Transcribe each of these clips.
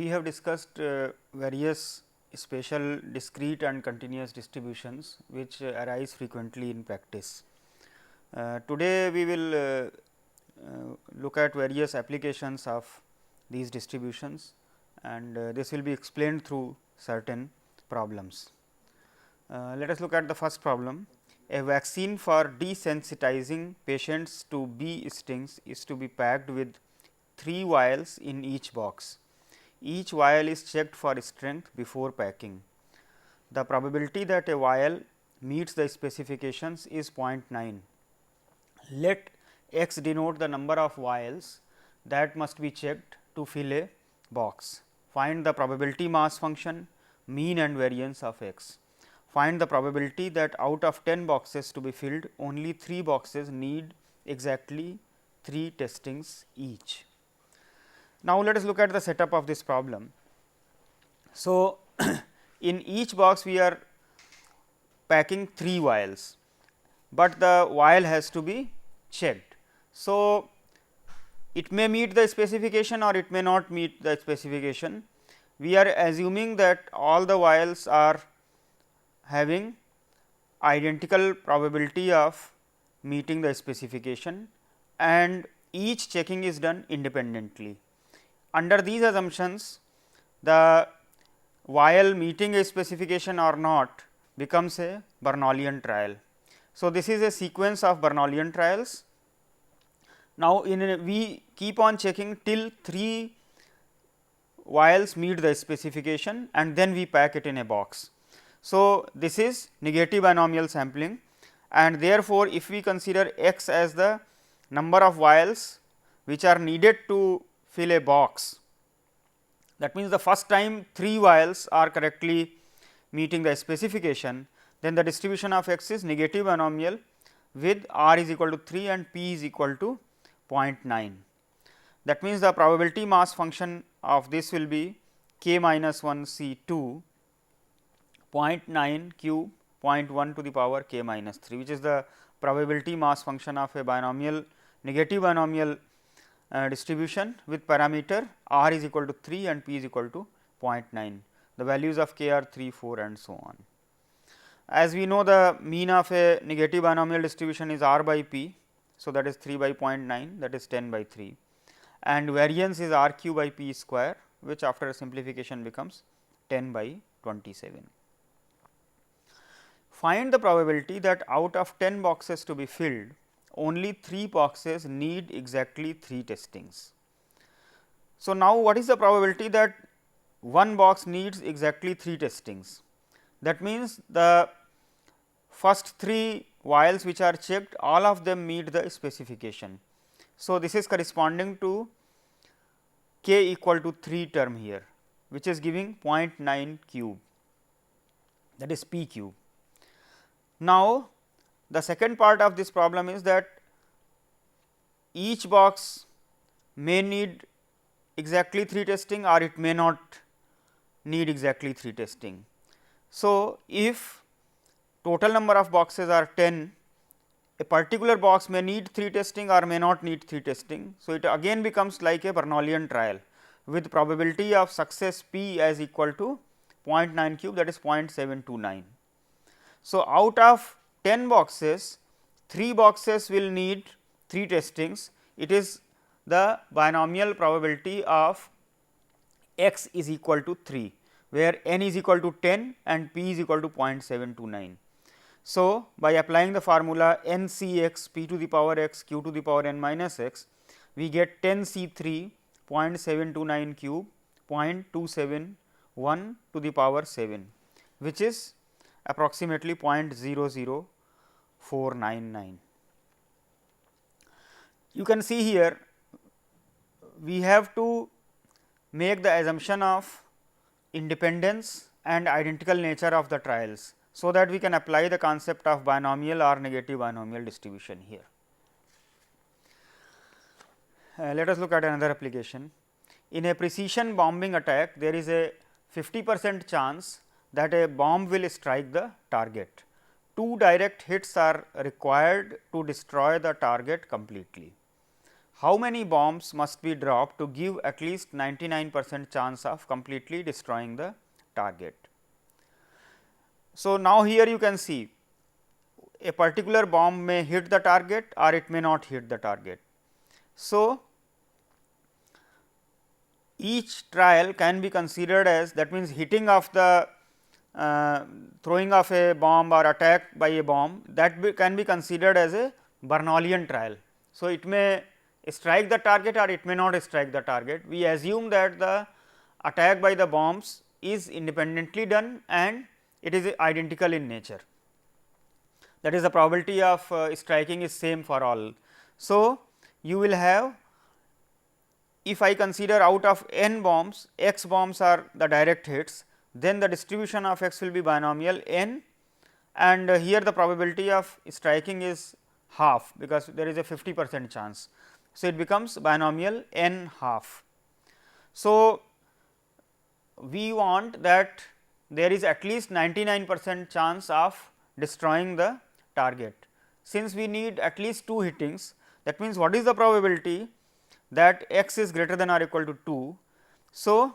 we have discussed various special discrete and continuous distributions which arise frequently in practice. Today, we will look at various applications of these distributions, and this will be explained through certain problems. Let us look at the first problem. A vaccine for desensitizing patients to bee stings is to be packed with 3 vials in each box. Each vial is checked for strength before packing. The probability that a vial meets the specifications is 0.9. Let x denote the number of vials that must be checked to fill a box. Find the probability mass function, mean and variance of x. Find the probability that out of 10 boxes to be filled, only 3 boxes need exactly 3 testings each. Now, let us look at the setup of this problem. So, in each box we are packing 3 vials, but the vial has to be checked. So, it may meet the specification or it may not meet the specification. We are assuming that all the vials are having identical probability of meeting the specification, and each checking is done independently. Under these assumptions, the vial meeting a specification or not becomes a Bernoullian trial. So, this is a sequence of Bernoullian trials. Now, we keep on checking till 3 vials meet the specification and then we pack it in a box. So, this is negative binomial sampling, and therefore, if we consider x as the number of vials which are needed to fill a box, that means the first time 3 vials are correctly meeting the specification, then the distribution of x is negative binomial with r is equal to 3 and p is equal to 0.9. That means, the probability mass function of this will be k minus 1 c 2 0.9 cube 0.1 to the power k minus 3, which is the probability mass function of a binomial negative binomial distribution with parameter r is equal to 3 and p is equal to 0.9. The values of k are 3, 4 and so on. As we know, the mean of a negative binomial distribution is r by p. So, that is 3 by 0.9, that is 10 by 3, and variance is r q by p square, which after simplification becomes 10 by 27. Find the probability that out of 10 boxes to be filled, only 3 boxes need exactly 3 testings. So, now what is the probability that one box needs exactly 3 testings? That means, the first 3 vials which are checked, all of them meet the specification. So, this is corresponding to k equal to 3 term here, which is giving 0.9 cube, that is p cube. Now, the second part of this problem is that each box may need exactly 3 testing or it may not need exactly 3 testing. So, if total number of boxes are 10, a particular box may need 3 testing or may not need 3 testing. So, it again becomes like a Bernoullian trial with probability of success p as equal to 0.9 cube, that is 0.729. So, out of 10 boxes, 3 boxes will need 3 testings. It is the binomial probability of x is equal to 3, where n is equal to 10 and p is equal to 0.729. So, by applying the formula n c x p to the power x q to the power n minus x, we get 10 c 3 0.729 cube 0.271 to the power 7, which is approximately 0.00499. You can see here we have to make the assumption of independence and identical nature of the trials, so that we can apply the concept of binomial or negative binomial distribution here. Let us look at another application. In a precision bombing attack, there is a 50% chance that a bomb will strike the target. 2 direct hits are required to destroy the target completely. how many bombs must be dropped to give at least 99% chance of completely destroying the target. So, now here you can see a particular bomb may hit the target or it may not hit the target. So, each trial can be considered as, that means hitting of the throwing of a bomb or attack by a bomb, that can be considered as a Bernalian trial. So, it may strike the target or it may not strike the target. We assume that the attack by the bombs is independently done and it is identical in nature, that is the probability of striking is same for all. So, you will have, if I consider out of n bombs, x bombs are the direct hits, then the distribution of x will be binomial n, and here the probability of striking is half, because there is a 50% chance. So, it becomes binomial n half. So, we want that there is at least 99% chance of destroying the target. Since we need at least 2 hittings, that means what is the probability that x is greater than or equal to 2. So,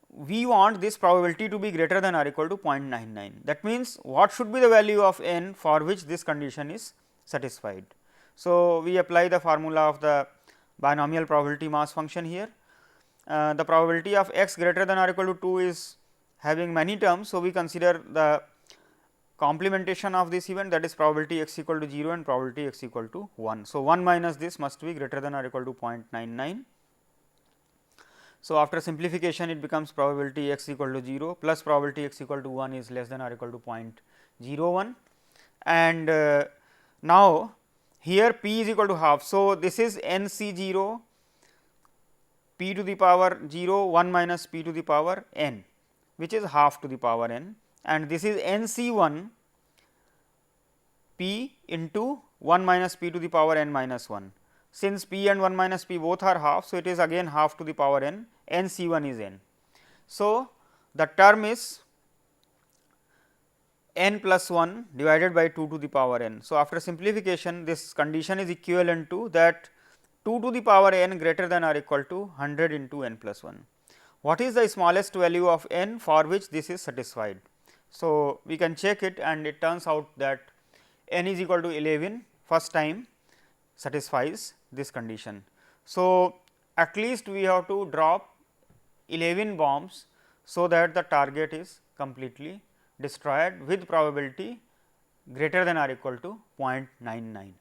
we want this probability to be greater than or equal to 0.99. That means, what should be the value of n for which this condition is satisfied. So, we apply the formula of the binomial probability mass function here. The probability of x greater than or equal to 2 is having many terms. So, we consider the complementation of this event, that is probability x equal to 0 and probability x equal to 1. So, 1 minus this must be greater than or equal to 0.99. So, after simplification it becomes probability x equal to 0 plus probability x equal to 1 is less than or equal to 0.01, and now here p is equal to half. So, this is n c 0 p to the power 0 1 minus p to the power n, which is half to the power n, and this is n c 1 p into 1 minus p to the power n minus 1. Since p and 1 minus p both are half, so it is again half to the power n, n c 1 is n. So, the term is n plus 1 divided by 2 to the power n. So, after simplification this condition is equivalent to that 2 to the power n greater than or equal to 100 into n plus 1. What is the smallest value of n for which this is satisfied? So, we can check it, and it turns out that n is equal to 11 first time satisfies this condition. So, at least we have to drop 11 bombs, so that the target is completely destroyed with probability greater than or equal to 0.99.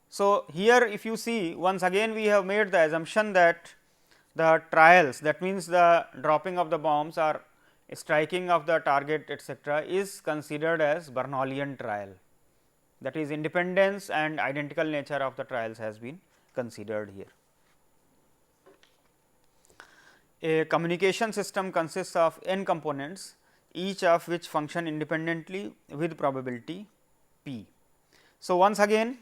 So, here if you see, once again we have made the assumption that the trials, that means the dropping of the bombs or striking of the target etcetera, is considered as Bernalian trial, that is independence and identical nature of the trials has been considered here. A communication system consists of n components, each of which function independently with probability p. So, once again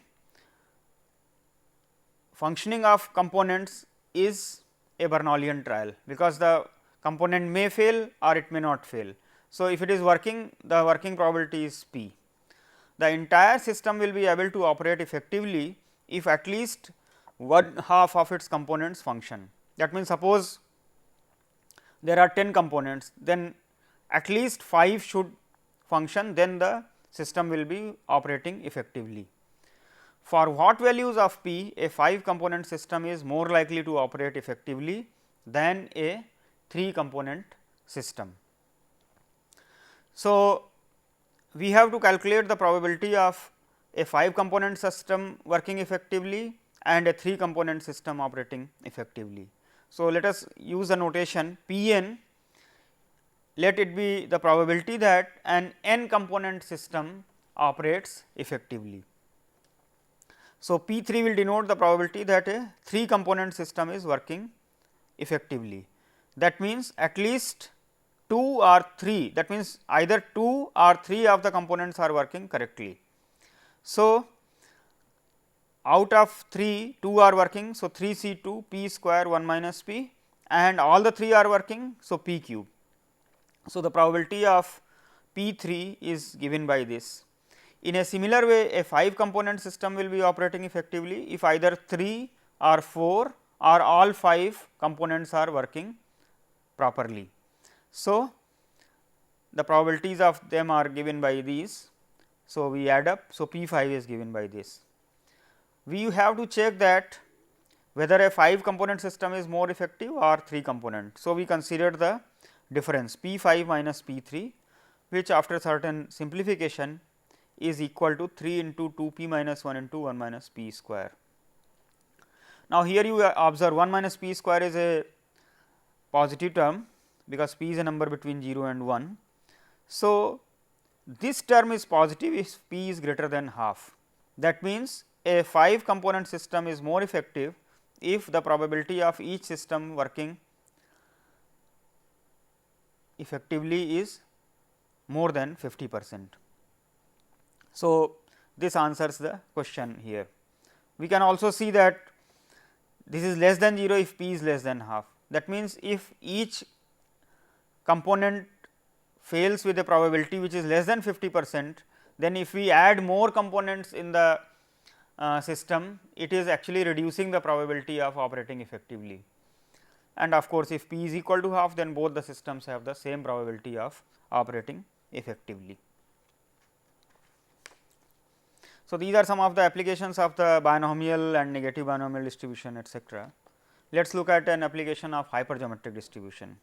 functioning of components is a Bernalian trial, because the component may fail or it may not fail. So, if it is working, the working probability is p. The entire system will be able to operate effectively if at least one half of its components function. That means, suppose there are 10 components, then at least 5 should function, then the system will be operating effectively. For what values of p, a 5 component system is more likely to operate effectively than a 3 component system. So, we have to calculate the probability of a 5 component system working effectively and a 3 component system operating effectively. So, let us use the notation p n, let it be the probability that an n component system operates effectively. So, p 3 will denote the probability that a 3 component system is working effectively. That means, at least 2 or 3, that means either 2 or 3 of the components are working correctly. So, out of 3, 2 are working. So, 3 C 2 p square 1 minus p, and all the 3 are working. So, p cube. So, the probability of p 3 is given by this. In a similar way, a 5 component system will be operating effectively if either 3 or 4 or all 5 components are working properly. So, the probabilities of them are given by these. So, we add up. So, P 5 is given by this. We have to check that whether a 5 component system is more effective or 3 component. So, we consider the difference P 5 minus P 3, which after certain simplification is equal to 3 into 2 p minus 1 into 1 minus p square. Now, here you observe 1 minus p square is a positive term, because p is a number between 0 and 1. So, this term is positive if p is greater than half. That means, a 5 component system is more effective if the probability of each system working effectively is more than 50%. So, this answers the question here. We can also see that this is less than 0 if p is less than half. That means, if each component fails with a probability which is less than 50%, then if we add more components in the system, it is actually reducing the probability of operating effectively. And of course, if p is equal to half, then both the systems have the same probability of operating effectively. So, these are some of the applications of the binomial and negative binomial distribution, etcetera. Let us look at an application of hypergeometric distribution.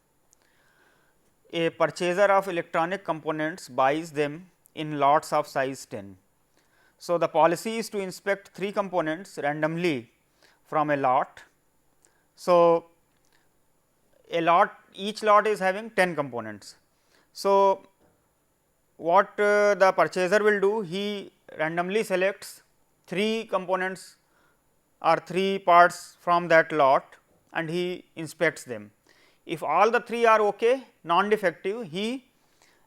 A purchaser of electronic components buys them in lots of size 10. So, the policy is to inspect 3 components randomly from a lot. So, each lot is having 10 components. So, what the purchaser will do, he randomly selects 3 components or 3 parts from that lot and he inspects them. If all the 3 are okay, non-defective, he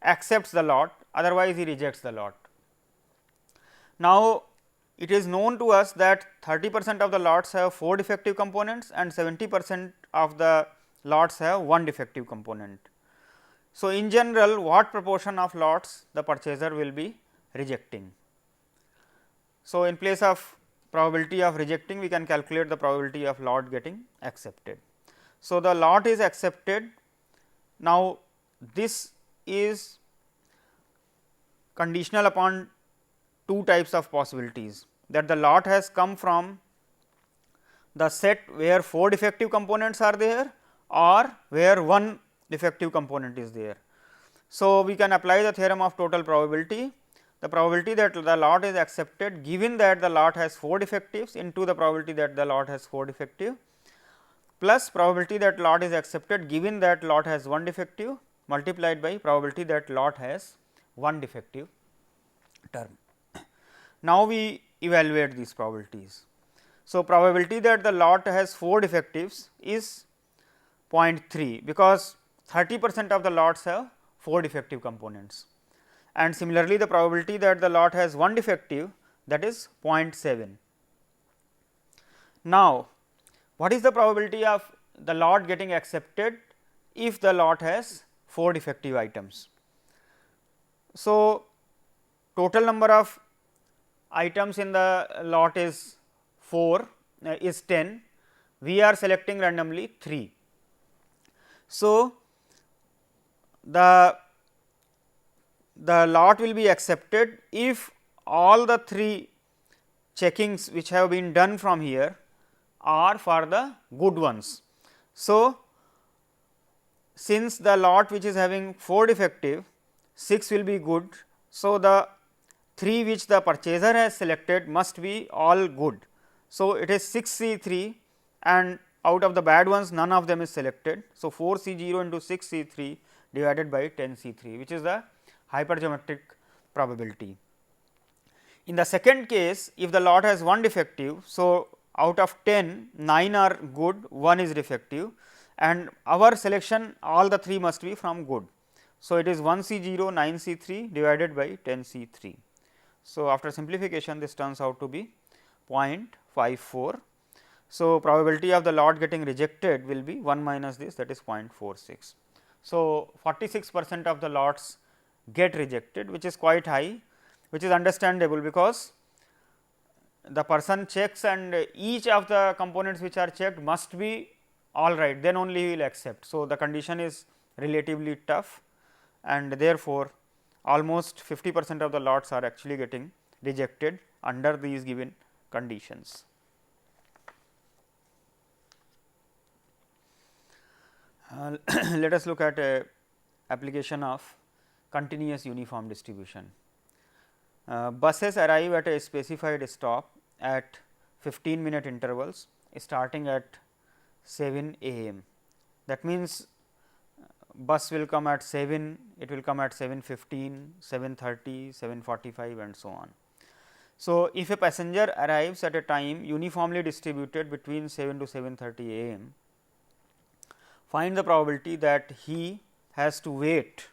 accepts the lot, otherwise he rejects the lot. Now, it is known to us that 30% of the lots have 4 defective components and 70% of the lots have 1 defective component. So, in general, what proportion of lots the purchaser will be rejecting? So, in place of probability of rejecting, we can calculate the probability of lot getting accepted. So, the lot is accepted. Now, this is conditional upon 2 types of possibilities, that the lot has come from the set where 4 defective components are there or where 1 defective component is there. So, we can apply the theorem of total probability. The probability that the lot is accepted given that the lot has 4 defectives into the probability that the lot has 4 defective plus probability that lot is accepted given that lot has 1 defective multiplied by probability that lot has 1 defective term. Now, we evaluate these probabilities. So, probability that the lot has 4 defectives is 0.3, because 30% of the lots have 4 defective components, and similarly the probability that the lot has 1 defective, that is 0.7. Now, what is the probability of the lot getting accepted if the lot has 4 defective items? So, total number of items in the lot is 10, we are selecting randomly 3. So, the lot will be accepted if all the 3 checkings which have been done from here are for the good ones. So, since the lot which is having 4 defective, 6 will be good. So, the 3 which the purchaser has selected must be all good. So, it is 6 C 3 and out of the bad ones none of them is selected. So, 4 C 0 into 6 C 3 divided by 10 C 3, which is the hypergeometric probability. In the second case, if the lot has 1 defective, so out of 10, 9 are good, 1 is defective, and our selection all the 3 must be from good. So, it is 1 C 0 9 C 3 divided by 10 C 3. So, after simplification this turns out to be 0.54. So, probability of the lot getting rejected will be 1 minus this, that is 0.46. So, 46% of the lots get rejected, which is quite high, which is understandable, because the person checks and each of the components which are checked must be all right, then only he will accept. So, the condition is relatively tough, and therefore, almost 50% of the lots are actually getting rejected under these given conditions. Let us look at a application of continuous uniform distribution. Buses arrive at a specified stop at 15-minute intervals starting at 7 a.m. That means, bus will come at 7, it will come at 7:15, 7:30, 7:45 and so on. So, if a passenger arrives at a time uniformly distributed between 7 to 7:30 a.m., find the probability that he has to wait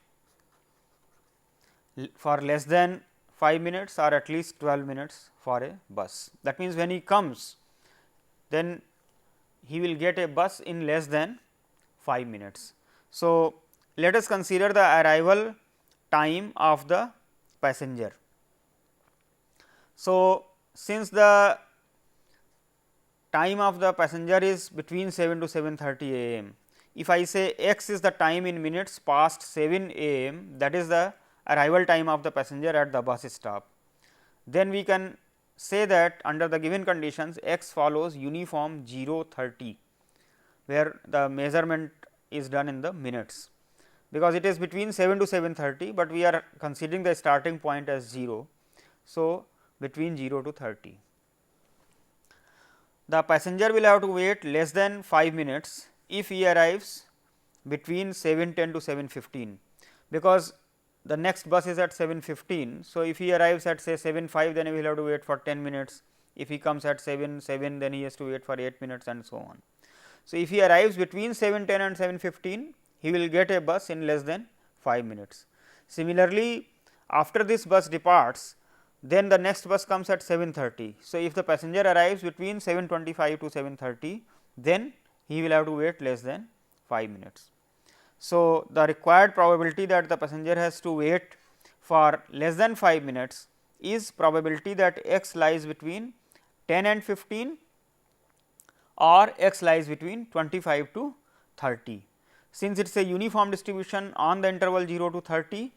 for less than 5 minutes or at least 12 minutes for a bus. That means, when he comes, then he will get a bus in less than 5 minutes. So, let us consider the arrival time of the passenger. So, since the time of the passenger is between 7 to 7:30 a.m., if I say x is the time in minutes past 7 a.m., that is the arrival time of the passenger at the bus stop, then we can say that under the given conditions x follows uniform 0:30, where the measurement is done in the minutes, because it is between 7 to 7:30, but we are considering the starting point as 0. So, between 0 to 30. The passenger will have to wait less than 5 minutes if he arrives between 7:10 to 7:15, because the next bus is at 7:15. So, if he arrives at say 7:05, then he will have to wait for 10 minutes. If he comes at 7:07, then he has to wait for 8 minutes and so on. So, if he arrives between 7:10 and 7:15, he will get a bus in less than 5 minutes. Similarly, after this bus departs, then the next bus comes at 7:30. So, if the passenger arrives between 7:25 to 7:30, then he will have to wait less than 5 minutes. So, the required probability that the passenger has to wait for less than 5 minutes is probability that x lies between 10 and 15 or x lies between 25 to 30. Since it is a uniform distribution on the interval 0 to 30,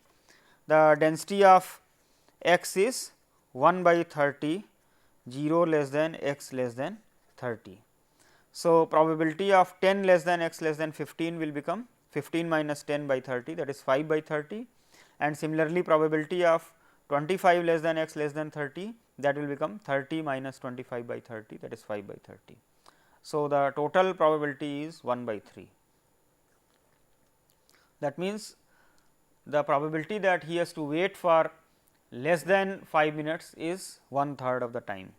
the density of x is 1 by 30, 0 less than x less than 30. So, probability of 10 less than x less than 15 will become 15 minus 10 by 30, that is 5 by 30, and similarly probability of 25 less than x less than 30, that will become 30 minus 25 by 30, that is 5 by 30. So, the total probability is 1 by 3. That means, the probability that he has to wait for less than 5 minutes is 1/3 of the time.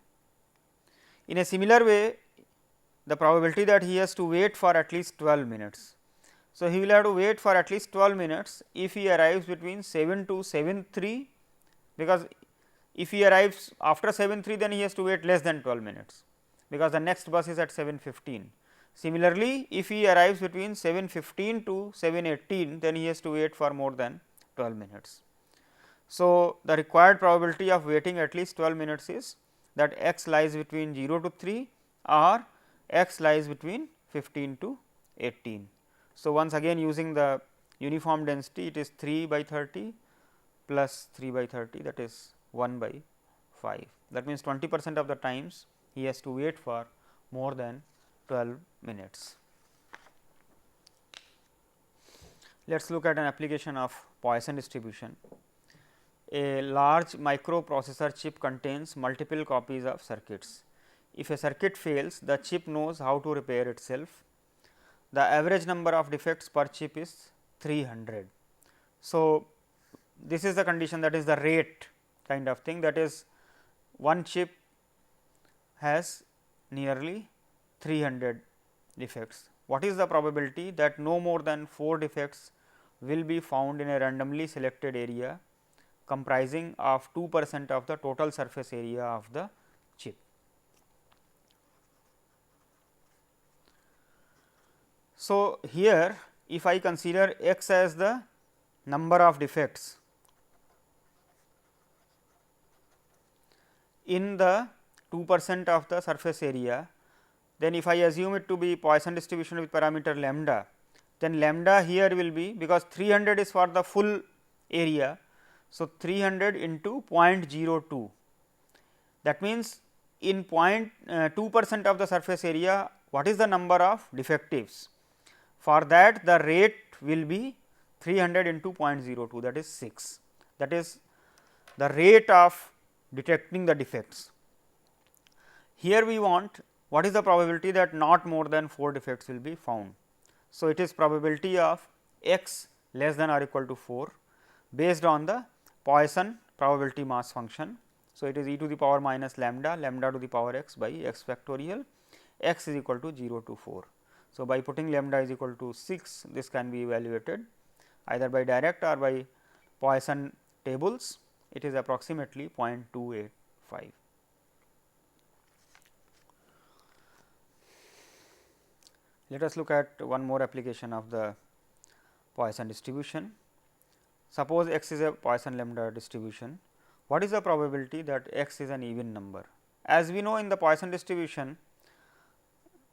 In a similar way, the probability that he has to wait for at least 12 minutes. So, he will have to wait for at least 12 minutes if he arrives between 7 to 7:03, because if he arrives after 7:03, then he has to wait less than 12 minutes, because the next bus is at 7:15. Similarly, if he arrives between 7:15 to 7:18, then he has to wait for more than 12 minutes. So, the required probability of waiting at least 12 minutes is that x lies between 0 to 3 or x lies between 15 to 18. So, once again using the uniform density, it is 3 by 30 plus 3 by 30, that is 1 by 5. That means, 20% of the times he has to wait for more than 12 minutes. Let us look at an application of Poisson distribution. A large microprocessor chip contains multiple copies of circuits. If a circuit fails, the chip knows how to repair itself. The average number of defects per chip is 300. So, this is the condition, that is the rate kind of thing, that is one chip has nearly 300 defects. What is the probability that no more than 4 defects will be found in a randomly selected area comprising of 2% of the total surface area of the chip? So, here if I consider x as the number of defects, in the 2% of the surface area, then if I assume it to be Poisson distribution with parameter lambda, then lambda here will be, because 300 is for the full area. So, 300 into 0.02, that means in 2% of the surface area, what is the number of defectives? For that the rate will be 300 into 0.02, that is 6, that is the rate of detecting the defects. Here we want what is the probability that not more than 4 defects will be found. So, it is probability of x less than or equal to 4 based on the Poisson probability mass function. So, it is e to the power minus lambda, lambda to the power x by x factorial, x is equal to 0 to 4. So, by putting lambda is equal to 6, this can be evaluated either by direct or by Poisson tables. It is approximately 0.285. Let us look at one more application of the Poisson distribution. Suppose x is a Poisson lambda distribution. What is the probability that x is an even number? As we know, in the Poisson distribution,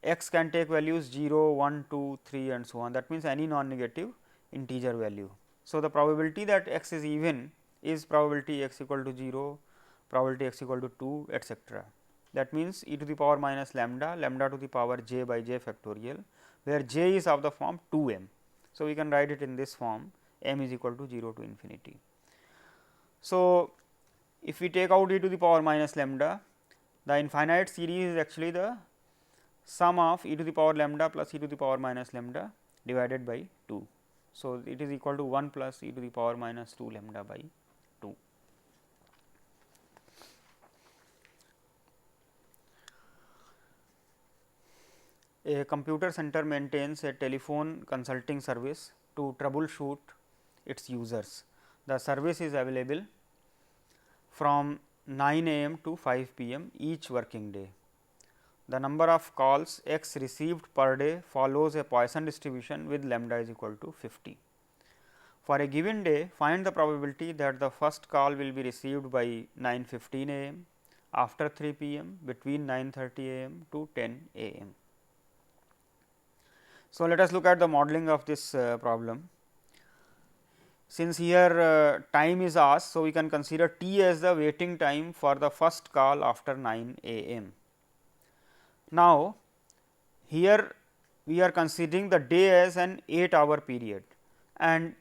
x can take values 0, 1, 2, 3 and so on, that means any non-negative integer value. So, the probability that x is even is probability x equal to 0, probability x equal to 2, etcetera. That means e to the power minus lambda, lambda to the power j by j factorial, where j is of the form 2 m. So, we can write it in this form, m is equal to 0 to infinity. So, if we take out e to the power minus lambda, the infinite series is actually the sum of e to the power lambda plus e to the power minus lambda divided by 2. So, it is equal to 1 plus e to the power minus 2 lambda by 2. A computer center maintains a telephone consulting service to troubleshoot its users. The service is available from 9 a.m. to 5 p.m. each working day. The number of calls x received per day follows a Poisson distribution with lambda is equal to 50. For a given day, find the probability that the first call will be received by 9:15 a.m., after 3 p.m., between 9:30 a.m. to 10 a.m. So, let us look at the modeling of this problem. Since here time is asked, so we can consider t as the waiting time for the first call after 9 a.m. Now, here we are considering the day as an 8-hour period, and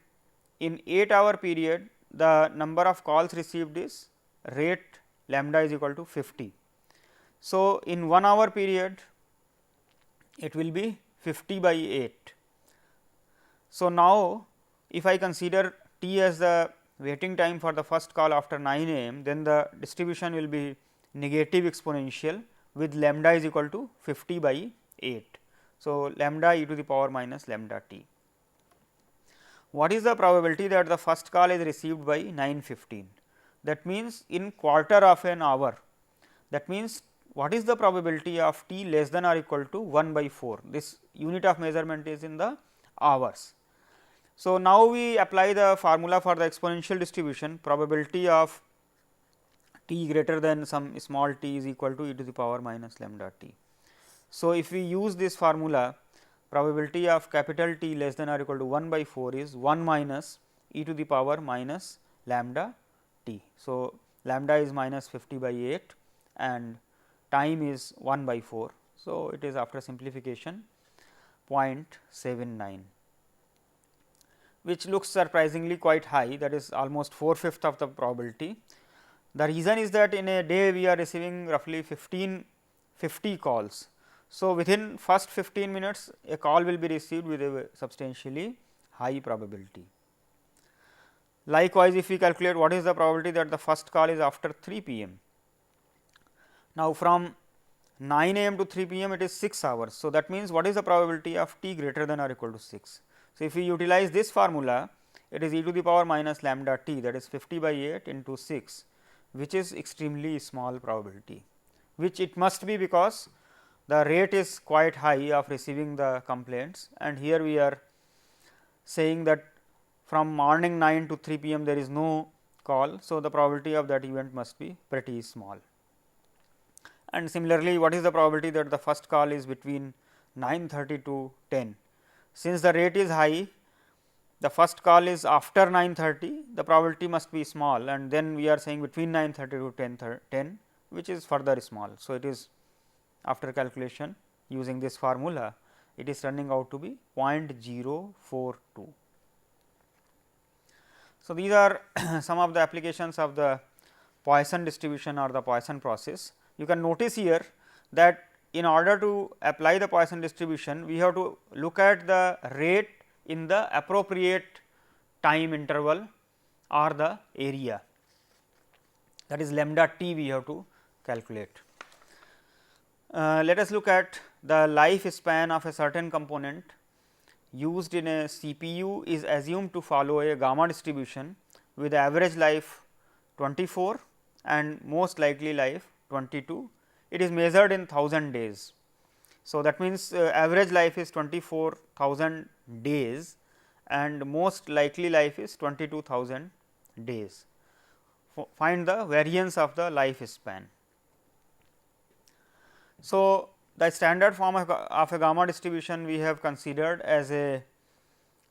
in 8-hour period the number of calls received is rate lambda is equal to 50. So, in 1 hour period it will be 50 by 8. So, now if I consider t as the waiting time for the first call after 9 a.m., then the distribution will be negative exponential with lambda is equal to 50 by 8. So, lambda e to the power minus lambda t. What is the probability that the first call is received by 9:15? That means, in quarter of an hour. That means, what is the probability of t less than or equal to 1 by 4? This unit of measurement is in the hours. So, now we apply the formula for the exponential distribution, probability of t greater than some small t is equal to e to the power minus lambda t. So, if we use this formula, probability of capital T less than or equal to 1 by 4 is 1 minus e to the power minus lambda t. So, lambda is minus 50 by 8 and time is 1 by 4. So, it is after simplification 0.79, which looks surprisingly quite high, that is almost 4/5 of the probability. The reason is that in a day we are receiving roughly 50 calls. So, within first 15 minutes a call will be received with a substantially high probability. Likewise, if we calculate what is the probability that the first call is after 3 p.m. Now, from 9 a.m. to 3 p.m. it is 6 hours. So, that means, what is the probability of t greater than or equal to 6? So, if we utilize this formula, it is e to the power minus lambda t, that is 50 by 8 into 6, which is extremely small probability, which it must be because the rate is quite high of receiving the complaints, and here we are saying that from morning 9 to 3 p.m. there is no call. So, the probability of that event must be pretty small. and similarly, what is the probability that the first call is between 9:30 to 10. Since the rate is high, the first call is after 9:30, the probability must be small, and then we are saying between 9:30 to 10, which is further small. So, it is after calculation using this formula, it is turning out to be 0.042. So, these are some of the applications of the Poisson distribution or the Poisson process. You can notice here that in order to apply the Poisson distribution, we have to look at the rate in the appropriate time interval or the area, that is lambda t we have to calculate. Let us look at the life span of a certain component used in a CPU is assumed to follow a gamma distribution with average life 24 and most likely life 22. It is measured in 1000 days. So, that means, average life is 24,000 days and most likely life is 22,000 days. Find the variance of the life span. So, the standard form of a gamma distribution we have considered as a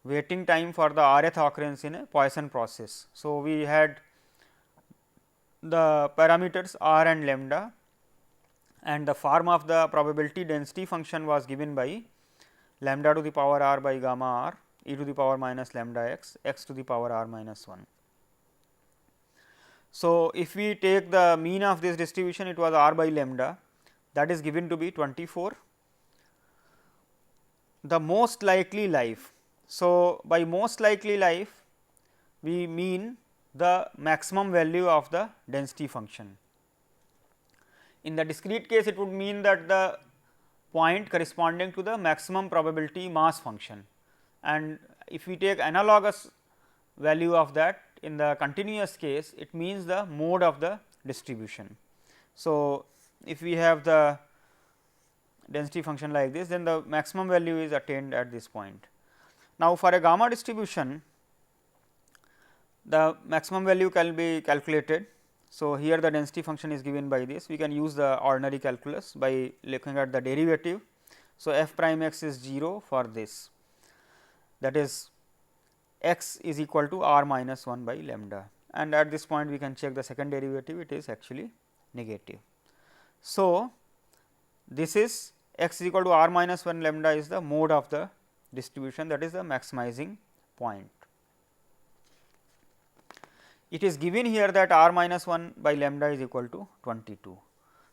waiting time for the rth occurrence in a Poisson process. So, we had the parameters r and lambda, and the form of the probability density function was given by lambda to the power r by gamma r e to the power minus lambda x, x to the power r minus 1. So, if we take the mean of this distribution, it was r by lambda, that is given to be 24. The most likely life. So, by most likely life we mean the maximum value of the density function. In the discrete case, it would mean that the point corresponding to the maximum probability mass function, and if we take analogous value of that in the continuous case, it means the mode of the distribution. So, if we have the density function like this, then the maximum value is attained at this point. Now, for a gamma distribution, the maximum value can be calculated. So, here the density function is given by this, we can use the ordinary calculus by looking at the derivative. So, f prime x is 0 for this, that is x is equal to r minus 1 by lambda, and at this point we can check the second derivative, it is actually negative. So, this is x is equal to r minus 1 lambda is the mode of the distribution, that is the maximizing point. It is given here that r minus 1 by lambda is equal to 22.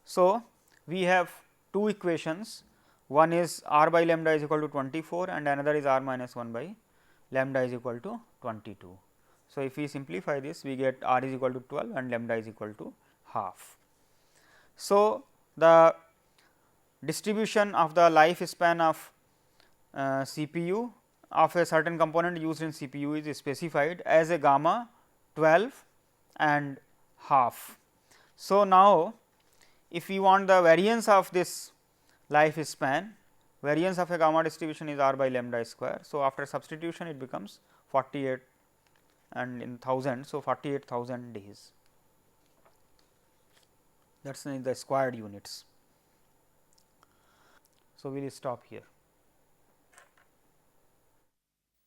So, we have two equations, one is r by lambda is equal to 24 and another is r minus 1 by lambda is equal to 22. So, if we simplify this, we get r is equal to 12 and lambda is equal to half. So, the distribution of the lifespan of CPU of a certain component used in CPU is specified as a gamma 12 and half. So, now if we want the variance of this lifespan, variance of a gamma distribution is r by lambda square. So, after substitution it becomes 48 and in 1000. So, 48,000 days, that is in the squared units. So, we will stop here.